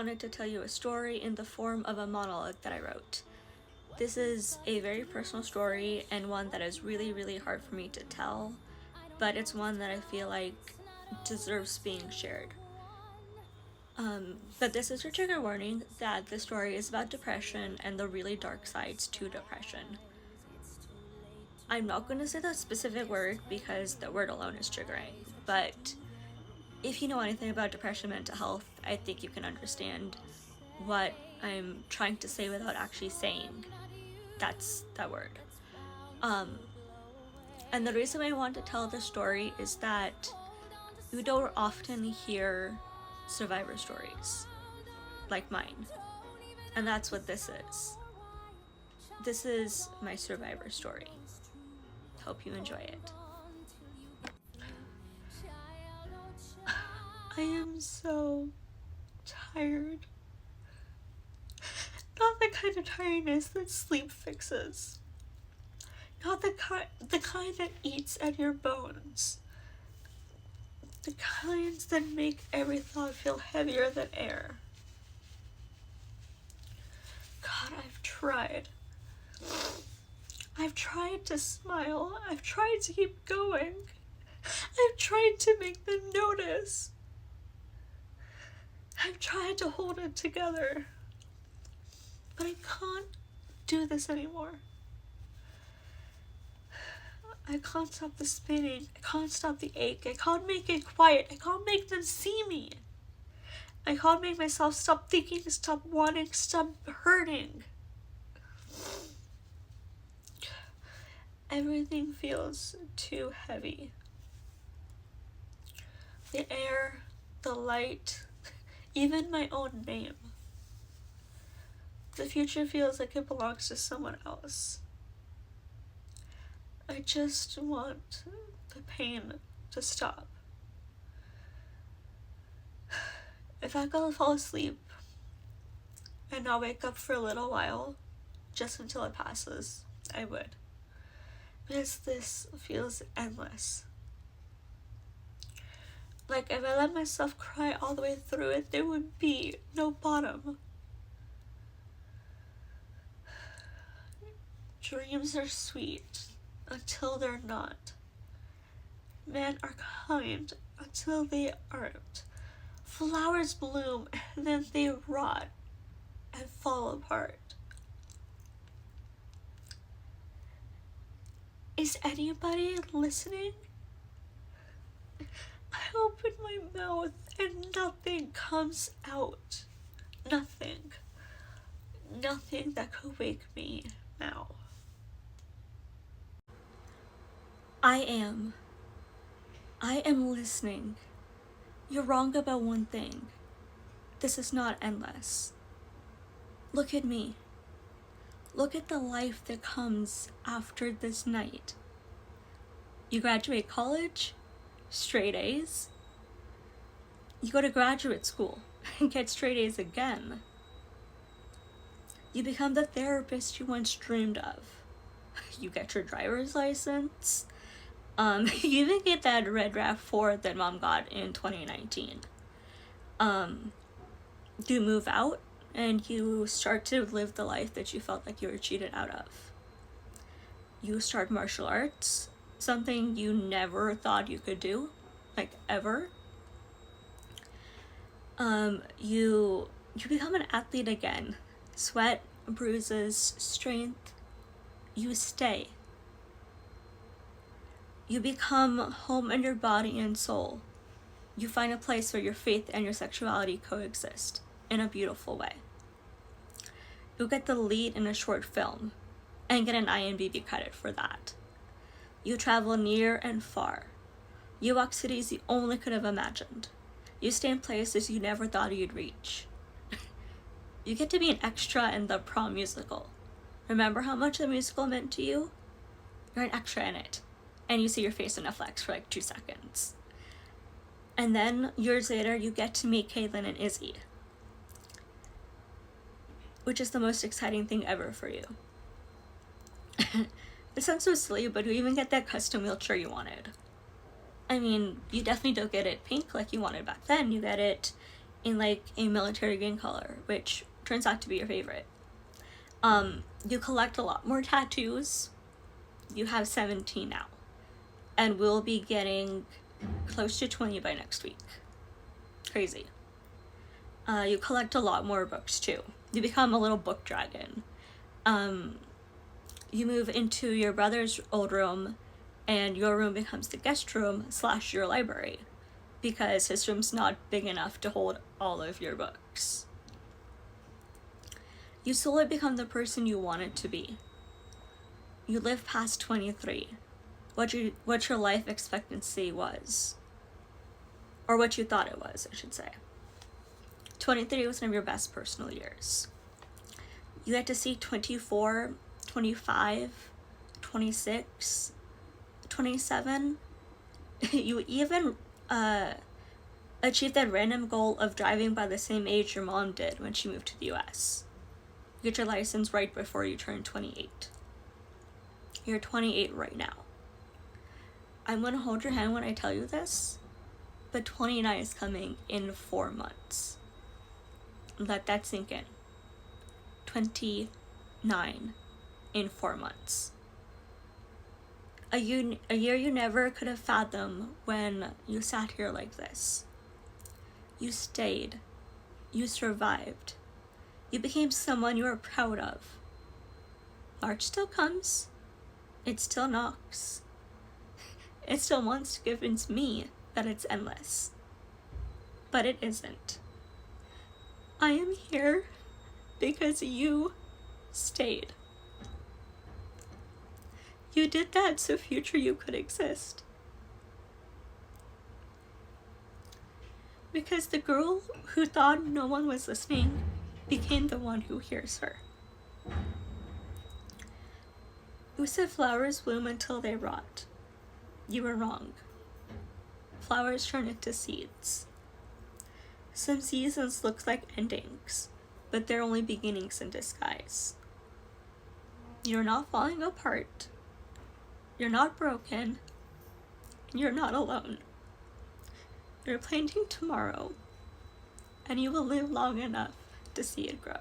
wanted to tell you a story in the form of a monologue that I wrote. This is a very personal story and one that is really, really hard for me to tell, but it's one that I feel like deserves being shared. But this is your trigger warning that the story is about depression and the really dark sides to depression. I'm not going to say the specific word because the word alone is triggering, but if you know anything about depression and mental health, I think you can understand what I'm trying to say without actually saying that word. And the reason I want to tell this story is that you don't often hear survivor stories like mine. And that's what this is. This is my survivor story. Hope you enjoy it. I am so tired. Not the kind of tiredness that sleep fixes. Not the kind that eats at your bones. The kinds that make every thought feel heavier than air. God, I've tried. I've tried to smile. I've tried to keep going. I've tried to make them notice. I've tried to hold it together. But I can't do this anymore. I can't stop the spinning. I can't stop the ache. I can't make it quiet. I can't make them see me. I can't make myself stop thinking, stop wanting, stop hurting. Everything feels too heavy. The air, the light, even my own name. The future feels like it belongs to someone else. I just want the pain to stop. If I could fall asleep and not wake up for a little while, just until it passes, I would. Because this feels endless. Like if I let myself cry all the way through it, there would be no bottom. Dreams are sweet until they're not. Men are kind until they aren't. Flowers bloom and then they rot and fall apart. Is anybody listening? I open my mouth and nothing comes out. Nothing. Nothing that could wake me now. I am listening. You're wrong about one thing. This is not endless. Look at me. Look at the life that comes after this night. You graduate college, straight A's. You go to graduate school and get straight A's again. You become the therapist you once dreamed of. You get your driver's license. You even get that red RAV4 that mom got in 2019. You move out and you start to live the life that you felt like you were cheated out of. You start martial arts, something you never thought you could do, like ever. You become an athlete again. Sweat, bruises, strength. You stay. You become home in your body and soul. You find a place where your faith and your sexuality coexist in a beautiful way. You get the lead in a short film and get an IMDb credit for that. You travel near and far. You walk cities you only could have imagined. You stay in places you never thought you'd reach. You get to be an extra in the prom musical. Remember how much the musical meant to you? You're an extra in it. And you see your face in a flex for like 2 seconds. And then, years later, you get to meet Caitlin and Izzy. Which is the most exciting thing ever for you. It sounds so silly, but you even get that custom wheelchair you wanted. I mean, you definitely don't get it pink like you wanted back then. You get it in like a military green color, which turns out to be your favorite. You collect a lot more tattoos. You have 17 now, and we'll be getting close to 20 by next week. Crazy. You collect a lot more books too. You become a little book dragon. You move into your brother's old room, and your room becomes the guest room / your library, because his room's not big enough to hold all of your books. You slowly become the person you wanted to be. You live past 23, what your life expectancy was. Or what you thought it was, I should say. 23 was one of your best personal years. You get to see 24, 25, 26, 27. You even achieved that random goal of driving by the same age your mom did when she moved to the US. You get your license right before you turn 28. You're 28 right now. I'm going to hold your hand when I tell you this, but 29 is coming in 4 months. Let that sink in. 29 in 4 months. A year you never could have fathomed when you sat here like this. You stayed. You survived. You became someone you are proud of. March still comes. It still knocks. It still wants to convince me that it's endless. But it isn't. I am here because you stayed. You did that so future you could exist. Because the girl who thought no one was listening became the one who hears her. You said flowers bloom until they rot. You were wrong. Flowers turn into seeds. Some seasons look like endings, but they're only beginnings in disguise. You're not falling apart. You're not broken. And you're not alone. You're planting tomorrow, and you will live long enough to see it grow.